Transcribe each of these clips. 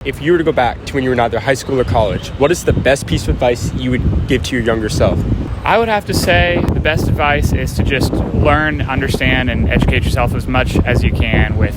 If you were to go back to when you were in either high school or college, what is the best piece of advice you would give to your younger self? I would have to say the best advice is to just learn, understand, and educate yourself as much as you can with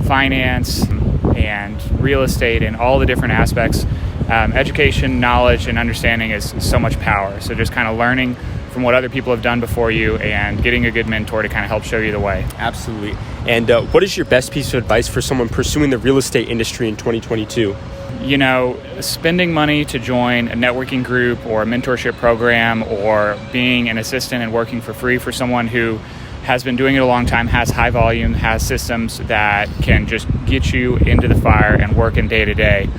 finance and real estate and all the different aspects. Education, knowledge, and understanding is so much power. So just kind of learning from what other people have done before you and getting a good mentor to kind of help show you the way. Absolutely. And what is your best piece of advice for someone pursuing the real estate industry in 2022? You know, spending money to join a networking group or a mentorship program or being an assistant and working for free for someone who has been doing it a long time, has high volume, has systems that can just get you into the fire and working day to day.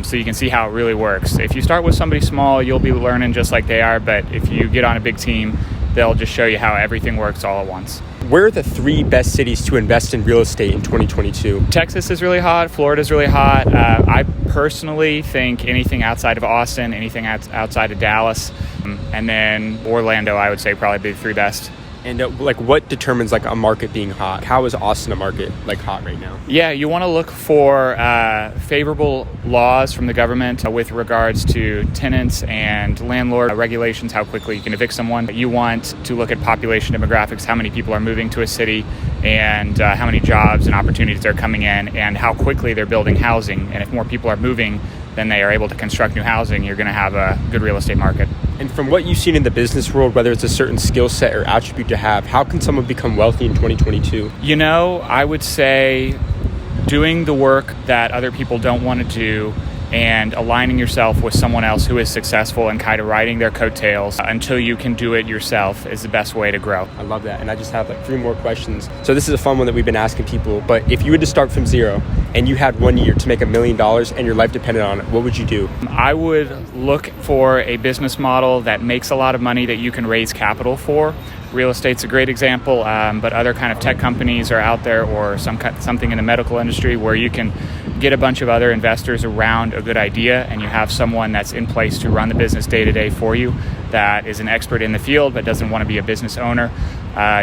So you can see how it really works. If you start with somebody small, you'll be learning just like they are. But if you get on a big team, they'll just show you how everything works all at once. Where are the 3 best cities to invest in real estate in 2022? Texas is really hot. Florida is really hot. I personally think anything outside of Austin, anything outside of Dallas, and then Orlando, I would say probably be the 3 best. And what determines a market being hot? How is Austin a market hot right now? Yeah, you want to look for favorable laws from the government with regards to tenants and landlord regulations, how quickly you can evict someone. You want to look at population demographics, how many people are moving to a city, and how many jobs and opportunities are coming in, and how quickly they're building housing. And if more people are moving than they are able to construct new housing, you're going to have a good real estate market. And from what you've seen in the business world, whether it's a certain skill set or attribute to have, how can someone become wealthy in 2022? You know, I would say doing the work that other people don't want to do and aligning yourself with someone else who is successful and kind of riding their coattails until you can do it yourself is the best way to grow. I love that. And I just have 3 more questions. So this is a fun one that we've been asking people, but if you were to start from zero and you had 1 year to make $1 million and your life depended on it, what would you do? I would look for a business model that makes a lot of money that you can raise capital for. Real estate's a great example, but other kind of tech companies are out there, or something in the medical industry where you can get a bunch of other investors around a good idea, and you have someone that's in place to run the business day to day for you that is an expert in the field but doesn't want to be a business owner.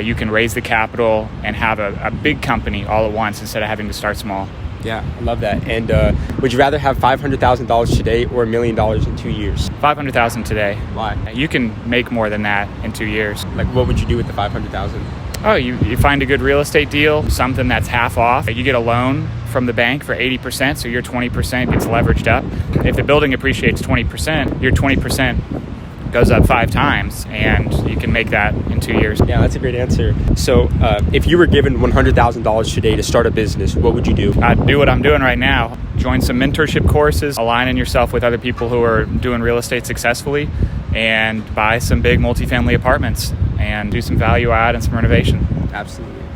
You can raise the capital and have a big company all at once instead of having to start small. Yeah, I love that. And would you rather have $500,000 today or $1 million in 2 years? $500,000 today. Why? You can make more than that in 2 years. What would you do with the $500,000? Oh, you find a good real estate deal, something that's half off. You get a loan from the bank for 80%, so your 20% gets leveraged up. If the building appreciates 20%, your 20% goes up 5 times, and you can make that in 2 years. Yeah, that's a great answer. So if you were given $100,000 today to start a business, what would you do? I'd do what I'm doing right now. Join some mentorship courses, aligning yourself with other people who are doing real estate successfully, and buy some big multifamily apartments and do some value add and some renovation. Absolutely.